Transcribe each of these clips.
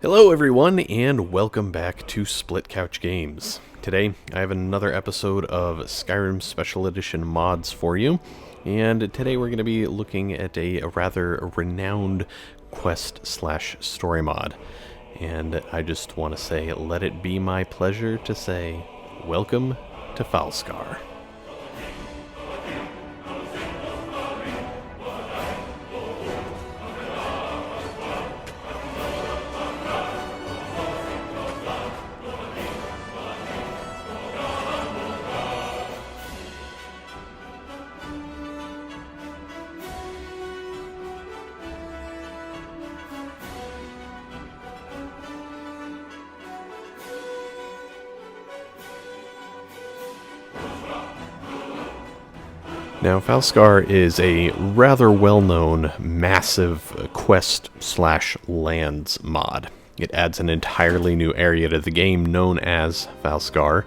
Hello everyone, and welcome back to Split Couch Games. Today, I have another episode of Skyrim Special Edition mods for you, and today we're going to be looking at a rather renowned quest/story mod. And I just want to say, let it be my pleasure to say, welcome to Falskaar. Now, Falskaar is a rather well-known, massive quest/lands mod. It adds an entirely new area to the game known as Falskaar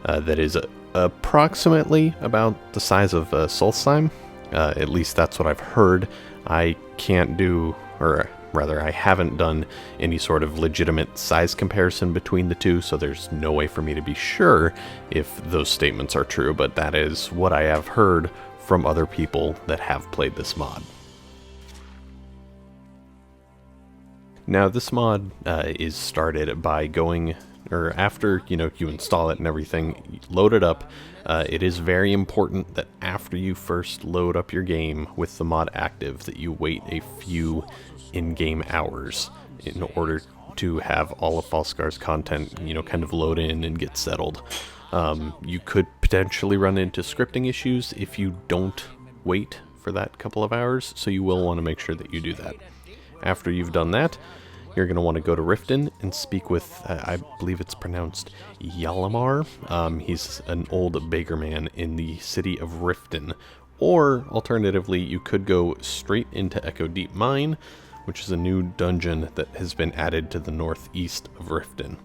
that is approximately about the size of Solstheim. At least that's what I've heard. I can't do, or rather I haven't done any sort of legitimate size comparison between the two, so there's no way for me to be sure if those statements are true, but that is what I have heard from other people that have played this mod. Now, this mod is started by going, or after you install it and everything, load it up. It is very important that after you first load up your game with the mod active, that you wait a few in-game hours in order to have all of Falskaar's content, kind of load in and get settled. You could potentially run into scripting issues if you don't wait for that couple of hours, so you will want to make sure that you do that. After you've done that, you're going to want to go to Riften and speak with, I believe it's pronounced Yalamar. He's an old baker man in the city of Riften. Or, alternatively, you could go straight into Echo Deep Mine, which is a new dungeon that has been added to the northeast of Riften.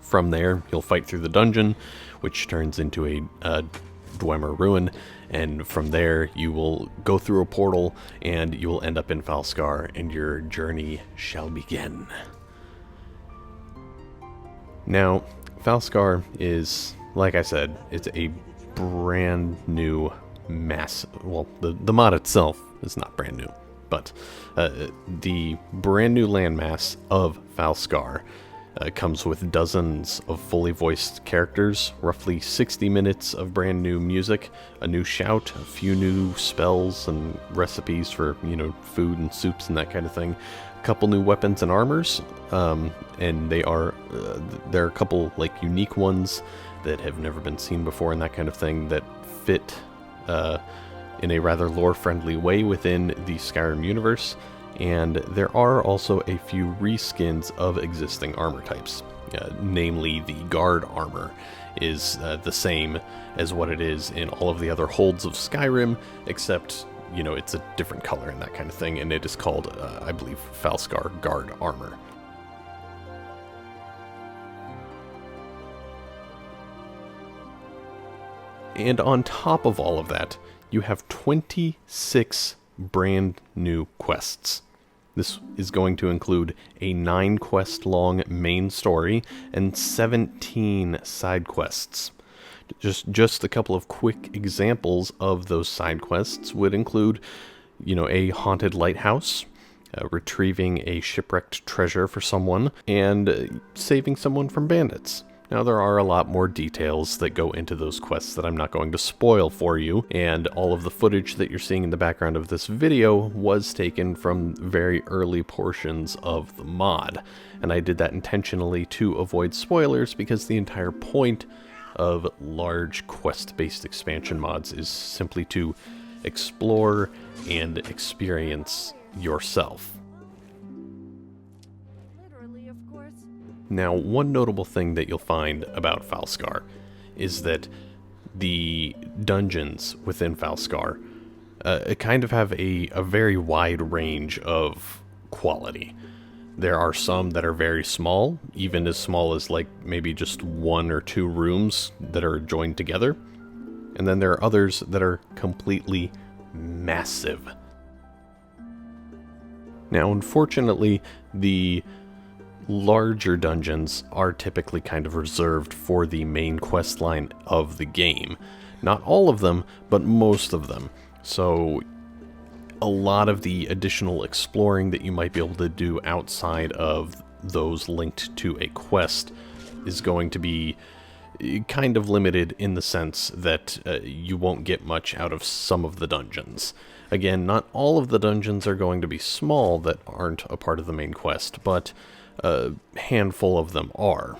From there, you'll fight through the dungeon, which turns into a Dwemer ruin, and from there you will go through a portal, and you will end up in Falskaar, and your journey shall begin. Now, Falskaar is, like I said, it's a brand new well, the mod itself is not brand new, but the brand new landmass of Falskaar comes with dozens of fully voiced characters, roughly 60 minutes of brand new music, a new shout, a few new spells and recipes for, food and soups and that kind of thing, a couple new weapons and armors, and there are a couple unique ones that have never been seen before and that kind of thing that fit in a rather lore-friendly way within the Skyrim universe. And there are also a few reskins of existing armor types. Namely, the guard armor is the same as what it is in all of the other holds of Skyrim, except, it's a different color and that kind of thing, and it is called, I believe, Falskaar guard armor. And on top of all of that, you have 26 brand new quests. This is going to include a 9-quest long main story and 17 side quests. Just a couple of quick examples of those side quests would include, a haunted lighthouse, retrieving a shipwrecked treasure for someone, and saving someone from bandits. Now, there are a lot more details that go into those quests that I'm not going to spoil for you, and all of the footage that you're seeing in the background of this video was taken from very early portions of the mod, and I did that intentionally to avoid spoilers because the entire point of large quest-based expansion mods is simply to explore and experience yourself. Now, one notable thing that you'll find about Falskaar is that the dungeons within Falskaar kind of have a very wide range of quality. There are some that are very small, even as small as maybe just 1 or 2 rooms that are joined together. And then there are others that are completely massive. Now, unfortunately, the larger dungeons are typically kind of reserved for the main quest line of the game. Not all of them, but most of them. So a lot of the additional exploring that you might be able to do outside of those linked to a quest is going to be kind of limited in the sense that you won't get much out of some of the dungeons. Again, not all of the dungeons are going to be small that aren't a part of the main quest, but a handful of them are.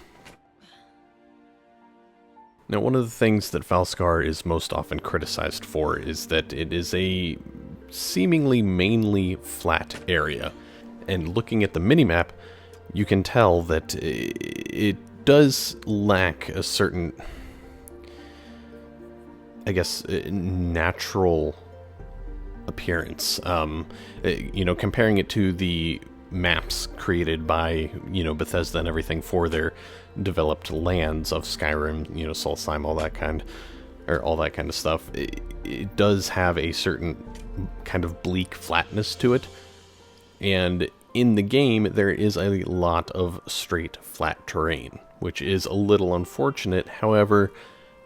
Now, one of the things that Falskaar is most often criticized for is that it is a seemingly mainly flat area. And looking at the minimap, you can tell that it does lack a certain, I guess, natural appearance. Comparing it to the maps created by, Bethesda and everything for their developed lands of Skyrim, Solstheim, all that kind of stuff. It does have a certain kind of bleak flatness to it, and in the game there is a lot of straight flat terrain, which is a little unfortunate. However,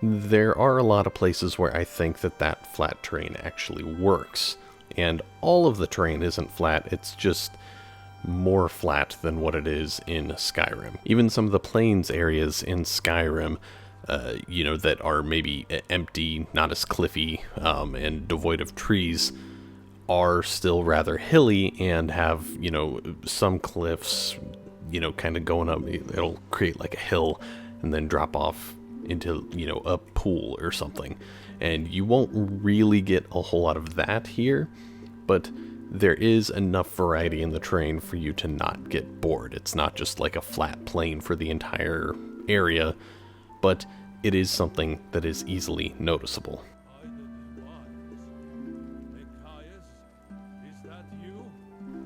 there are a lot of places where I think that flat terrain actually works, and all of the terrain isn't flat, it's just more flat than what it is in Skyrim. Even some of the plains areas in Skyrim, that are maybe empty, not as cliffy, and devoid of trees, are still rather hilly and have, some cliffs, kind of going up. It'll create like a hill and then drop off into, a pool or something. And you won't really get a whole lot of that here, but there is enough variety in the terrain for you to not get bored. It's not just like a flat plain for the entire area, but it is something that is easily noticeable.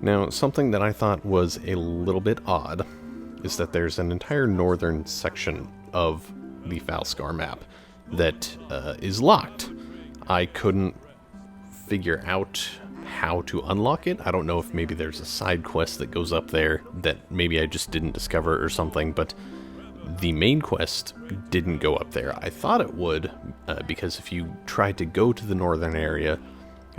Now, something that I thought was a little bit odd is that there's an entire northern section of the Falskaar map that is locked. I couldn't figure out how to unlock it. I don't know if maybe there's a side quest that goes up there that maybe I just didn't discover or something, but the main quest didn't go up there. I thought it would, because if you tried to go to the northern area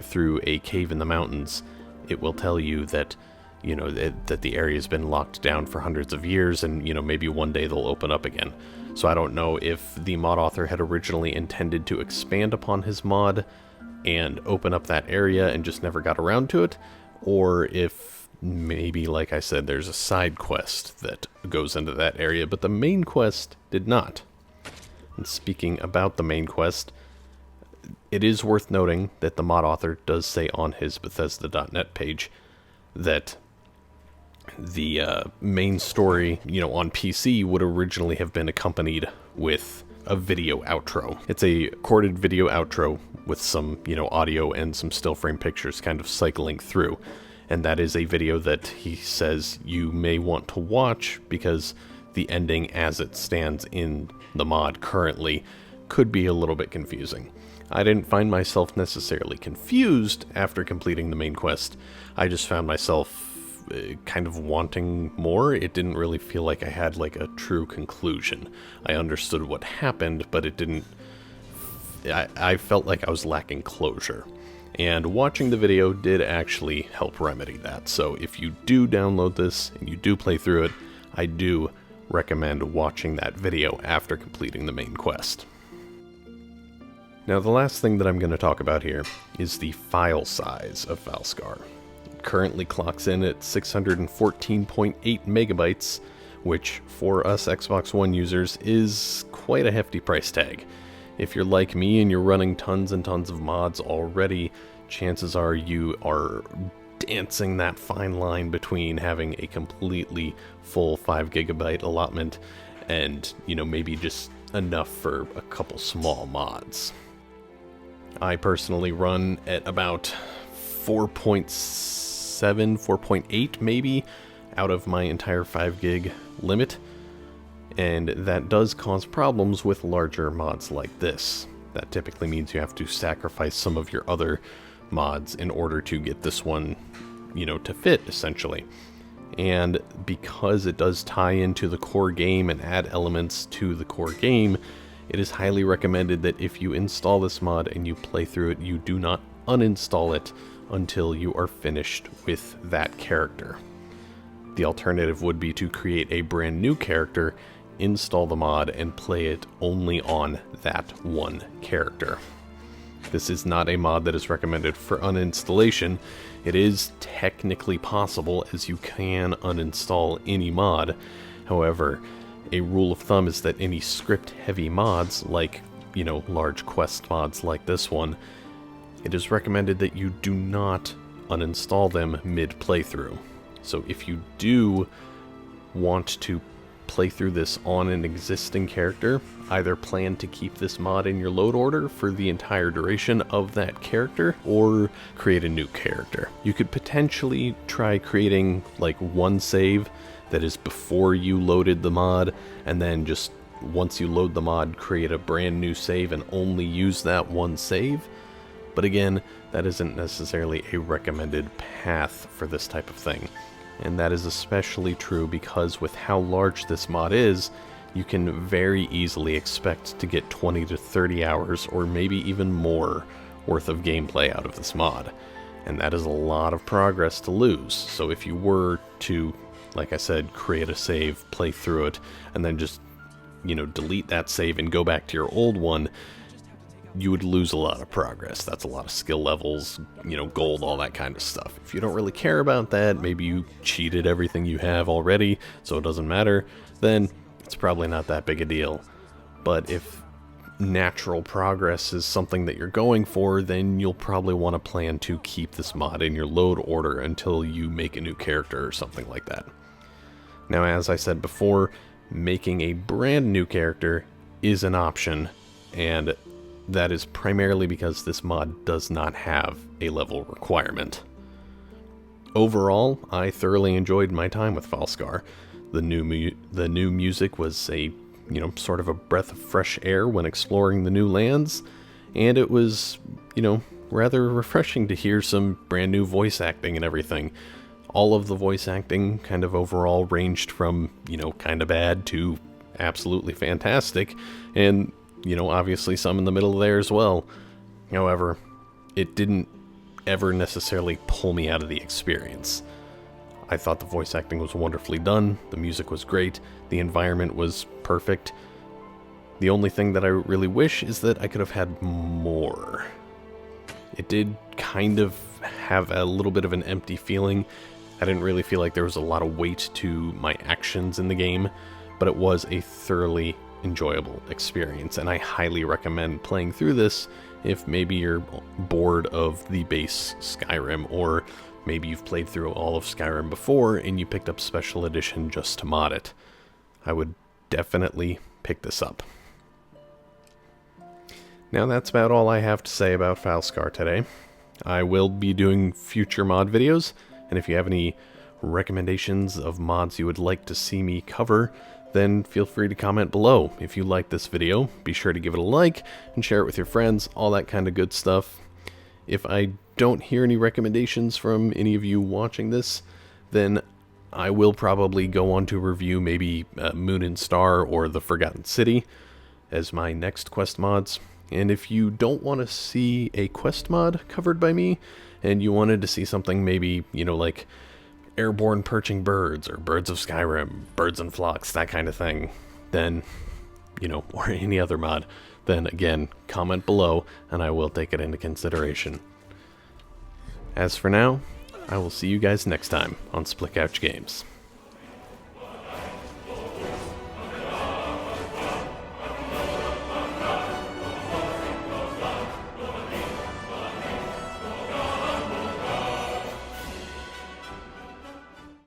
through a cave in the mountains, it will tell you that, that the area's been locked down for hundreds of years, and, maybe one day they'll open up again. So I don't know if the mod author had originally intended to expand upon his mod and open up that area and just never got around to it, or if maybe, like I said, there's a side quest that goes into that area, but the main quest did not. And speaking about the main quest, it is worth noting that the mod author does say on his Bethesda.net page that the main story, on PC would originally have been accompanied with a video outro. It's a recorded video outro with some, audio and some still frame pictures kind of cycling through. And that is a video that he says you may want to watch because the ending as it stands in the mod currently could be a little bit confusing. I didn't find myself necessarily confused after completing the main quest. I just found myself kind of wanting more. It didn't really feel like I had like a true conclusion. I understood what happened, but it didn't... I felt like I was lacking closure. And watching the video did actually help remedy that. So if you do download this and you do play through it, I do recommend watching that video after completing the main quest. Now, the last thing that I'm going to talk about here is the file size of Falskaar. It currently clocks in at 614.8 megabytes, which for us Xbox One users is quite a hefty price tag. If you're like me and you're running tons and tons of mods already, chances are you are dancing that fine line between having a completely full 5 gigabyte allotment and, maybe just enough for a couple small mods. I personally run at about 4.7, 4.8 maybe out of my entire 5 gig limit, and that does cause problems with larger mods like this. That typically means you have to sacrifice some of your other mods in order to get this one, to fit, essentially. And because it does tie into the core game and add elements to the core game, it is highly recommended that if you install this mod and you play through it, you do not uninstall it until you are finished with that character. The alternative would be to create a brand new character, install the mod, and play it only on that one character. This is not a mod that is recommended for uninstallation. It is technically possible, as you can uninstall any mod. However, a rule of thumb is that any script-heavy mods, like, large quest mods like this one, it is recommended that you do not uninstall them mid-playthrough. So if you do want to play through this on an existing character, either plan to keep this mod in your load order for the entire duration of that character, or create a new character. You could potentially try creating like one save that is before you loaded the mod, and then just once you load the mod, create a brand new save and only use that one save. But again, that isn't necessarily a recommended path for this type of thing. And that is especially true because with how large this mod is, you can very easily expect to get 20 to 30 hours or maybe even more worth of gameplay out of this mod. And that is a lot of progress to lose. So if you were to, like I said, create a save, play through it, and then just, delete that save and go back to your old one, you would lose a lot of progress. That's a lot of skill levels, gold, all that kind of stuff. If you don't really care about that, maybe you cheated everything you have already, so it doesn't matter, then it's probably not that big a deal. But if natural progress is something that you're going for, then you'll probably want to plan to keep this mod in your load order until you make a new character or something like that. Now, as I said before, making a brand new character is an option, and that is primarily because this mod does not have a level requirement. Overall, I thoroughly enjoyed my time with Falskaar. The new music was a, sort of a breath of fresh air when exploring the new lands, and it was, rather refreshing to hear some brand new voice acting and everything. All of the voice acting kind of overall ranged from, kind of bad to absolutely fantastic, and obviously some in the middle there as well. However, it didn't ever necessarily pull me out of the experience. I thought the voice acting was wonderfully done, the music was great, the environment was perfect. The only thing that I really wish is that I could have had more. It did kind of have a little bit of an empty feeling. I didn't really feel like there was a lot of weight to my actions in the game, but it was a thoroughly enjoyable experience, and I highly recommend playing through this if maybe you're bored of the base Skyrim, or maybe you've played through all of Skyrim before and you picked up Special Edition just to mod it. I would definitely pick this up. Now that's about all I have to say about Falskaar today. I will be doing future mod videos, and if you have any recommendations of mods you would like to see me cover, then feel free to comment below. If you like this video, be sure to give it a like and share it with your friends, all that kind of good stuff. If I don't hear any recommendations from any of you watching this, then I will probably go on to review maybe Moon and Star or The Forgotten City as my next quest mods. And if you don't want to see a quest mod covered by me, and you wanted to see something maybe, like Airborne Perching Birds, or Birds of Skyrim, Birds and Flocks, that kind of thing, then, or any other mod, then again, comment below, and I will take it into consideration. As for now, I will see you guys next time on Split Couch Games.